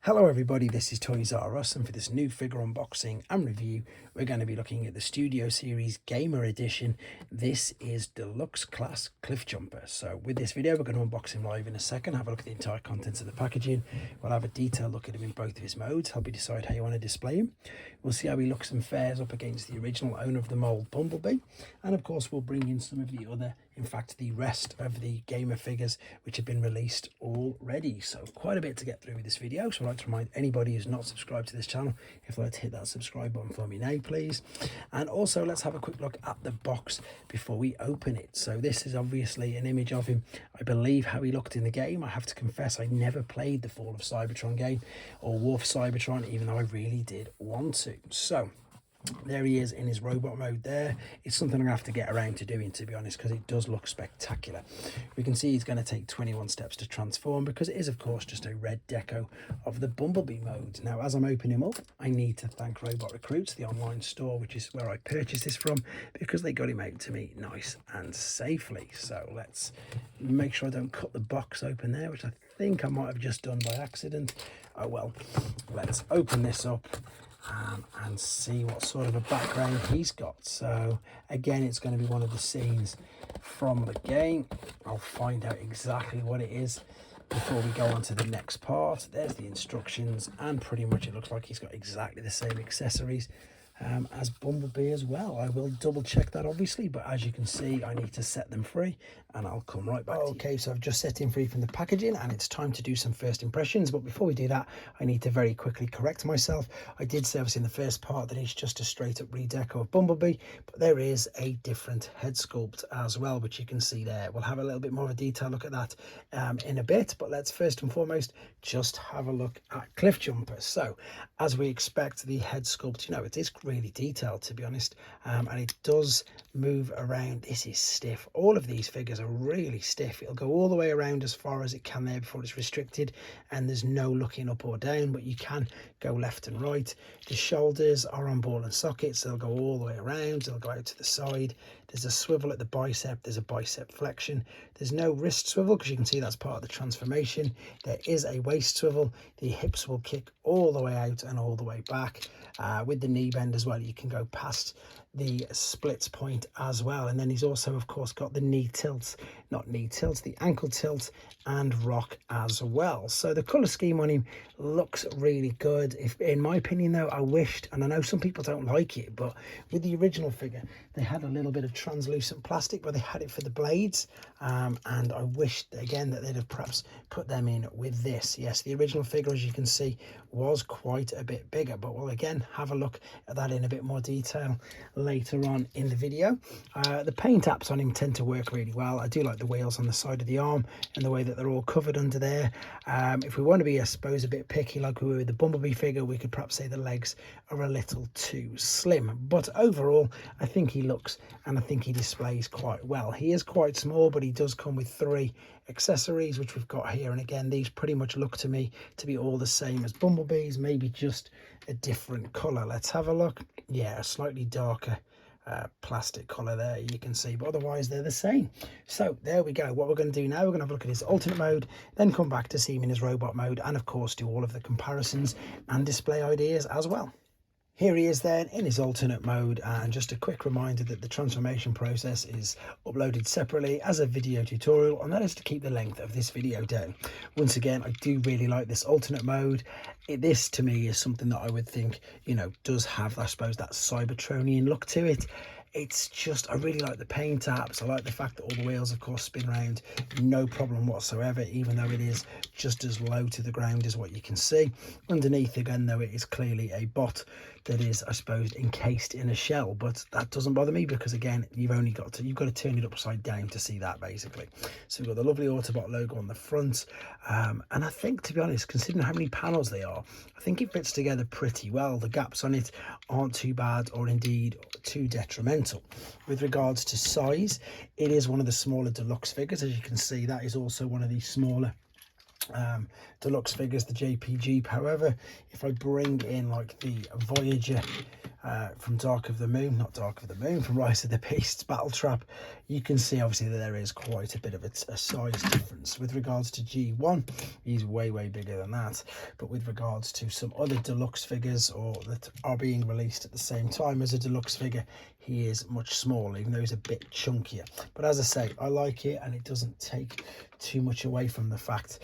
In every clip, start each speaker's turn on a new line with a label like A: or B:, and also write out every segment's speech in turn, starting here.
A: Hello everybody, this is Toys R Us, and for this new figure unboxing and review we're going to be looking at the Studio Series Gamer Edition. This is Deluxe Class Cliffjumper. So with this video we're going to unbox him live in a second, have a look at the entire contents of the packaging. We'll have a detailed look at him in both of his modes, help you decide how you want to display him. We'll see how he looks and fares up against the original owner of the mould, Bumblebee, and of course we'll bring in some of the other, in fact the rest of the gamer figures which have been released already. So quite a bit to get through with this video, so I'd like to remind anybody who's not subscribed to this channel, if they'd like to hit that subscribe button for me now please. And also let's have a quick look at the box before we open it. So this is obviously an image of him, I believe, how he looked in the game. I have to confess I never played the Fall of Cybertron game or War for Cybertron, even though I really did want to. So there he is in his robot mode there. It's something I'm going to have to get around to doing, to be honest, because it does look spectacular. We can see he's going to take 21 steps to transform, because it is, of course, just a red deco of the Bumblebee mode. Now, as I'm opening him up, I need to thank Robot Recruits, the online store, which is where I purchased this from, because they got him out to me nice and safely. So let's make sure I don't cut the box open there, which I think I might have just done by accident. Oh well, let's open this up and see what sort of a background he's got. So again, it's going to be one of the scenes from the game. I'll find out exactly what it is before we go on to the next part. There's the instructions, and pretty much it looks like he's got exactly the same accessories as Bumblebee as well. I will double check that obviously, but as you can see I need to set them free and I'll come right back. Okay, so I've just set him free from the packaging and it's time to do some first impressions, but before we do that I need to very quickly correct myself. I did say obviously in the first part that it's just a straight up redeco of Bumblebee, but there is a different head sculpt as well, which you can see there. We'll have a little bit more of a detailed look at that in a bit, but let's first and foremost just have a look at Cliffjumper. So as we expect, the head sculpt, you know, it is really detailed, to be honest, and it does move around. This is stiff. All of these figures are really stiff. It'll go all the way around as far as it can there before it's restricted, and there's no looking up or down, but you can go left and right. The shoulders are on ball and sockets. They'll go all the way around. They'll go out to the side. There's a swivel at the bicep. There's a bicep flexion. There's no wrist swivel, because you can see that's part of the transformation. There is a waist swivel. The hips will kick all the way out and all the way back. With the knee bend as well, you can go past the splits point as well. And then he's also of course got the knee tilts, not knee tilts, the ankle tilt and rock as well. So the color scheme on him looks really good. If in my opinion though, I wished, and I know some people don't like it, but with the original figure they had a little bit of translucent plastic where they had it for the blades, and I wished again that they'd have perhaps put them in with this. Yes, the original figure, as you can see, was quite a bit bigger, but we'll again have a look at that in a bit more detail later on in the video. The paint apps on him tend to work really well. I do like the wheels on the side of the arm and the way that they're all covered under there. If we want to be, I suppose, a bit picky like we were with the Bumblebee figure, we could perhaps say the legs are a little too slim, but overall I think he looks and I think he displays quite well. He is quite small, but he does come with 3 accessories which we've got here, and again these pretty much look to me to be all the same as Bumblebee's, maybe just a different color. Let's have a look. Yeah, a slightly darker plastic color there, you can see, but otherwise they're the same. So there we go. What we're going to do now, we're going to have a look at his alternate mode, then come back to see him in his robot mode, and of course do all of the comparisons and display ideas as well. Here he is then in his alternate mode, and just a quick reminder that the transformation process is uploaded separately as a video tutorial, and that is to keep the length of this video down. Once again, I do really like this alternate mode. This to me is something that I would think, you know, does have, I suppose, that Cybertronian look to it. It's just, I really like the paint apps. I like the fact that all the wheels of course spin around no problem whatsoever, even though it is just as low to the ground as what you can see. Underneath again though, it is clearly a bot that is, I suppose, encased in a shell, but that doesn't bother me because again you've got to turn it upside down to see that basically. So we've got the lovely Autobot logo on the front, and I think, to be honest, considering how many panels they are, I think it fits together pretty well. The gaps on it aren't too bad or indeed too detrimental. With regards to size, it is one of the smaller deluxe figures. As you can see, that is also one of the smaller deluxe figures, the JPG. However, if I bring in like the Voyager from from Rise of the Beasts Battle Trap, you can see obviously that there is quite a bit of a size difference. With regards to G1, he's way bigger than that, but with regards to some other deluxe figures or that are being released at the same time as a deluxe figure, he is much smaller, even though he's a bit chunkier. But as I say, I like it, and it doesn't take too much away from the fact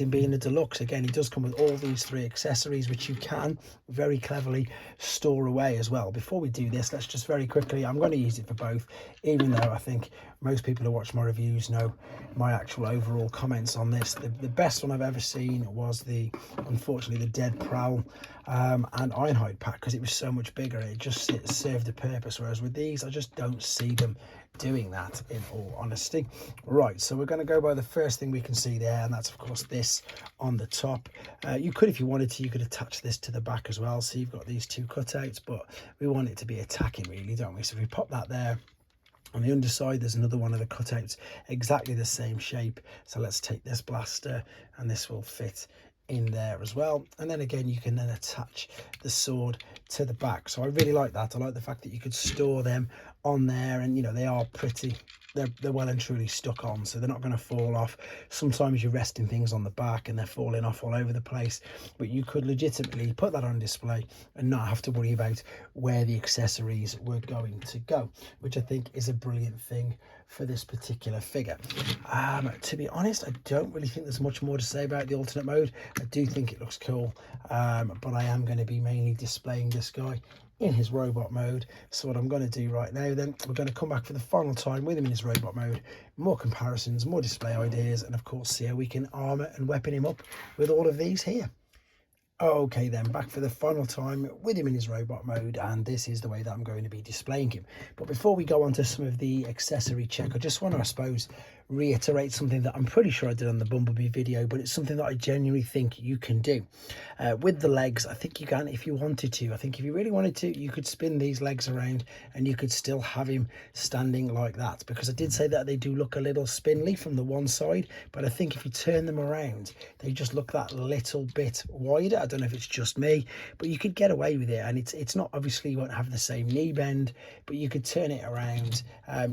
A: in being a deluxe. Again, he does come with all these 3 accessories, which you can very cleverly store away as well. Before we do this, let's just very quickly, I'm going to use it for both, even though I think most people who watch my reviews know my actual overall comments on this. The best one I've ever seen was unfortunately the Dead Prowl and Ironhide pack, because it was so much bigger. It just served a purpose, whereas with these I just don't see them doing that, in all honesty. Right, so we're going to go by the first thing we can see there, and that's of course this on the top. You could, if you wanted to, you could attach this to the back as well, so you've got these 2 cutouts, but we want it to be attacking really, don't we? So if we pop that there, on the underside there's another one of the cutouts exactly the same shape, so let's take this blaster and this will fit in there as well. And then again, you can then attach the sword to the back. So I really like that. I like the fact that you could store them on there, and you know, they are pretty, they're well and truly stuck on, so they're not going to fall off. Sometimes you're resting things on the back and they're falling off all over the place, but you could legitimately put that on display and not have to worry about where the accessories were going to go, which I think is a brilliant thing for this particular figure. To be honest, I don't really think there's much more to say about the alternate mode. I do think it looks cool, but I am going to be mainly displaying this guy in his robot mode. So what I'm going to do right now, then, we're going to come back for the final time with him in his robot mode, more comparisons, more display ideas, and of course see how we can armor and weapon him up with all of these here. Okay then, back for the final time with him in his robot mode, and this is the way that I'm going to be displaying him. But before we go on to some of the accessory check, I just want to, I suppose, reiterate something that I'm pretty sure I did on the Bumblebee video, but it's something that I genuinely think you can do. With the legs, I think you can, if you wanted to. I think if you really wanted to, you could spin these legs around and you could still have him standing like that, because I did say that they do look a little spindly from the one side, but I think if you turn them around, they just look that little bit wider. I don't know if it's just me, but you could get away with it, and it's not, obviously you won't have the same knee bend, but you could turn it around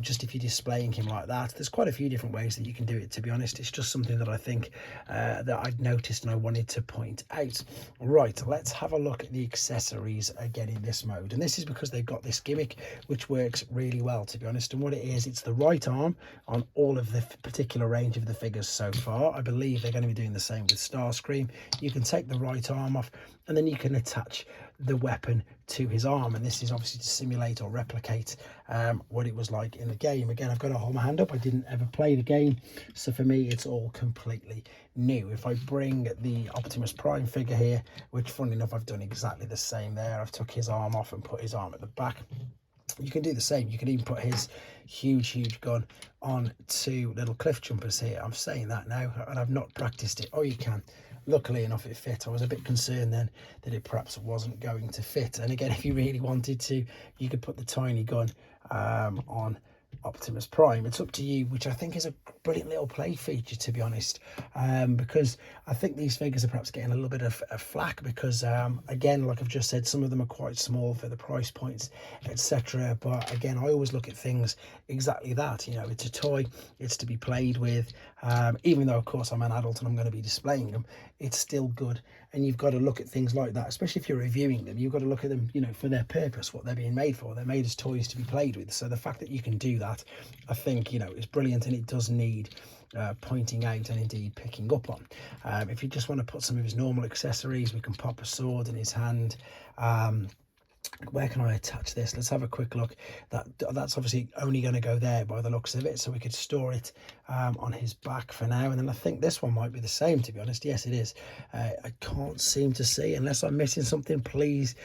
A: just if you're displaying him like that. There's quite a few different ways that you can do it, to be honest. It's just something that I think that I'd noticed and I wanted to point out. Right, let's have a look at the accessories again in this mode, and this is because they've got this gimmick which works really well, to be honest. And what it is, it's the right arm on all of the particular range of the figures so far. I believe they're going to be doing the same with Starscream. You can take the right arm off and then you can attach the weapon to his arm, and this is obviously to simulate or replicate what it was like in the game. Again, I've got to hold my hand up, I didn't ever play the game, so for me it's all completely new. If I bring the Optimus Prime figure here, which funnily enough I've done exactly the same there, I've took his arm off and put his arm at the back. You can do the same. You can even put his huge gun on 2 little Cliffjumpers here. I'm saying that now and I've not practiced it. Oh, you can. Luckily enough it fit. I was a bit concerned then that it perhaps wasn't going to fit, and again, if you really wanted to, you could put the tiny gun on Optimus Prime. It's up to you, which I think is a brilliant little play feature, to be honest, because I think these figures are perhaps getting a little bit of flack because again, like I've just said, some of them are quite small for the price points, etc. But again, I always look at things exactly that, you know, it's a toy, it's to be played with, even though of course I'm an adult and I'm going to be displaying them, it's still good. And you've got to look at things like that, especially if you're reviewing them. You've got to look at them, you know, for their purpose, what they're being made for. They're made as toys to be played with. So the fact that you can do that, I think, you know, is brilliant, and it does need pointing out and indeed picking up on. If you just want to put some of his normal accessories, we can pop a sword in his hand. Where can I attach this? Let's have a quick look. That's obviously only going to go there by the looks of it, so we could store it on his back for now. And then I think this one might be the same, to be honest. Yes, it is. I can't seem to see, unless I'm missing something. Please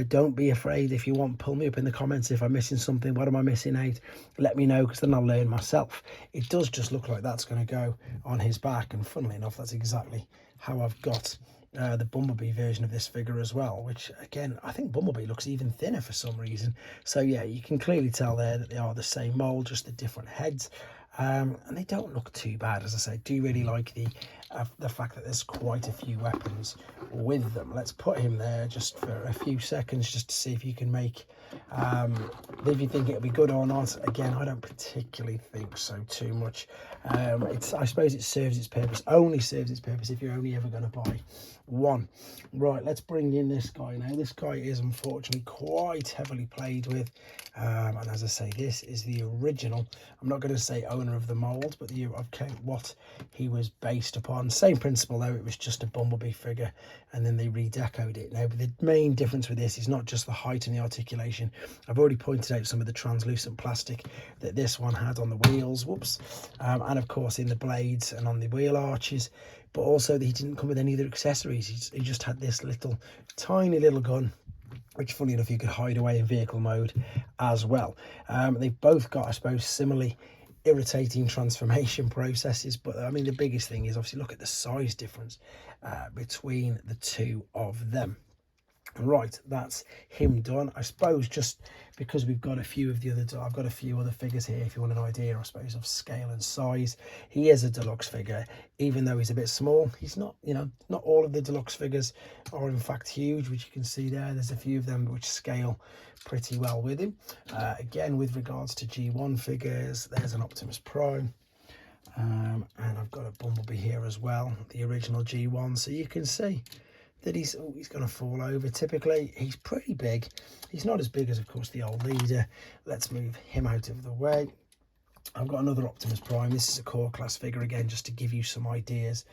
A: don't be afraid. If you want, pull me up in the comments if I'm missing something. What am I missing out? Let me know, because then I'll learn myself. It does just look like that's going to go on his back, and funnily enough, that's exactly how I've got the Bumblebee version of this figure as well, which again, I think Bumblebee looks even thinner for some reason. So yeah, you can clearly tell there that they are the same mold, just the different heads. and they don't look too bad. As I say, do really like the fact that there's quite a few weapons with them. Let's put him there just for a few seconds just to see if you can make if you think it'll be good or not. Again, I don't particularly think so too much. I suppose it serves its purpose, only serves its purpose if you're only ever going to buy one. Right, let's bring in this guy now. This guy is unfortunately quite heavily played with, and as I say, this is the original. I'm not going to say owner of the mold, but what he was based upon. Same principle though, it was just a Bumblebee figure and then they redecoed it. Now, but the main difference with this is not just the height and the articulation. I've already pointed out some of the translucent plastic that this one had on the wheels, and of course in the blades and on the wheel arches, but also that he didn't come with any other accessories. He just had this tiny little gun, which funny enough you could hide away in vehicle mode as well. They've both got, I suppose, similarly irritating transformation processes, but I mean the biggest thing is obviously look at the size difference between the two of them. Right, that's him done. I suppose just because we've got a few of the other, I've got a few other figures here if you want an idea, I suppose, of scale and size. He is a deluxe figure, even though he's a bit small. He's not, not all of the deluxe figures are in fact huge, which you can see there. There's a few of them which scale pretty well with him. Again, with regards to G1 figures, there's an Optimus Prime. And I've got a Bumblebee here as well, the original G1. So you can see that he's going to fall over. Typically, he's pretty big. He's not as big as, of course, the old leader. Let's move him out of the way. I've got another Optimus Prime. This is a core class figure, again, just to give you some ideas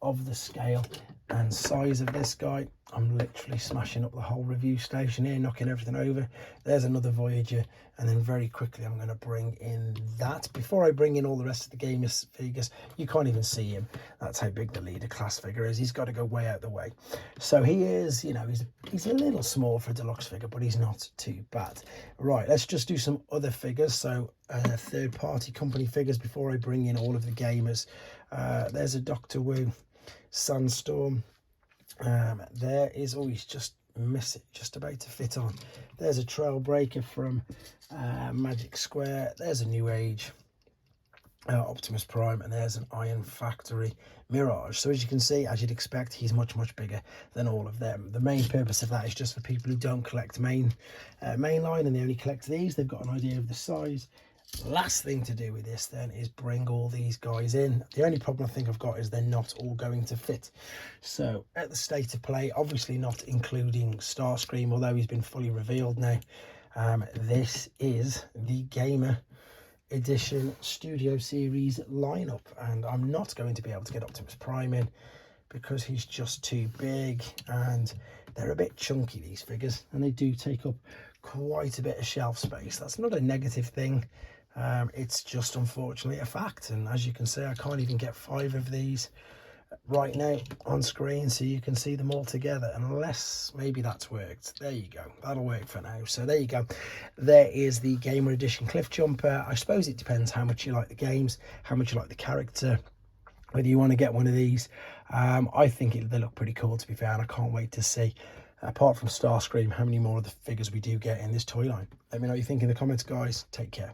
A: of the scale and size of this guy. I'm literally smashing up the whole review station here, knocking everything over. There's another Voyager, and then very quickly I'm going to bring in that. Before I bring in all the rest of the gamers figures, you can't even see him. That's how big the leader class figure is. He's got to go way out the way. So he is, he's a little small for a deluxe figure, but he's not too bad. Right, let's just do some other figures. So third-party company figures before I bring in all of the gamers. There's a Doctor Wu Sandstorm. There is, he's just just about to fit on. There's a Trailbreaker from Magic Square. There's a New Age Optimus Prime, and there's an Iron Factory Mirage. So as you can see, as you'd expect, he's much bigger than all of them. The main purpose of that is just for people who don't collect mainline and they only collect these. They've got an idea of the size. Last thing to do with this then is bring all these guys in. The only problem I think I've got is they're not all going to fit. So at the state of play, obviously not including Starscream, although he's been fully revealed now. This is the Gamer Edition Studio Series lineup, and I'm not going to be able to get Optimus Prime in because he's just too big, and they're a bit chunky, these figures, and they do take up quite a bit of shelf space. That's not a negative thing. It's just unfortunately a fact, and as you can see, I can't even get 5 of these right now on screen so you can see them all together, unless maybe that's worked. There you go, that'll work for now. So there you go, there is the Gamer Edition Cliffjumper. I suppose it depends how much you like the games, how much you like the character, whether you want to get one of these. I think they look pretty cool, to be fair, and I can't wait to see, apart from Starscream, how many more of the figures we do get in this toy line. Let me know what you think in the comments, guys. Take care.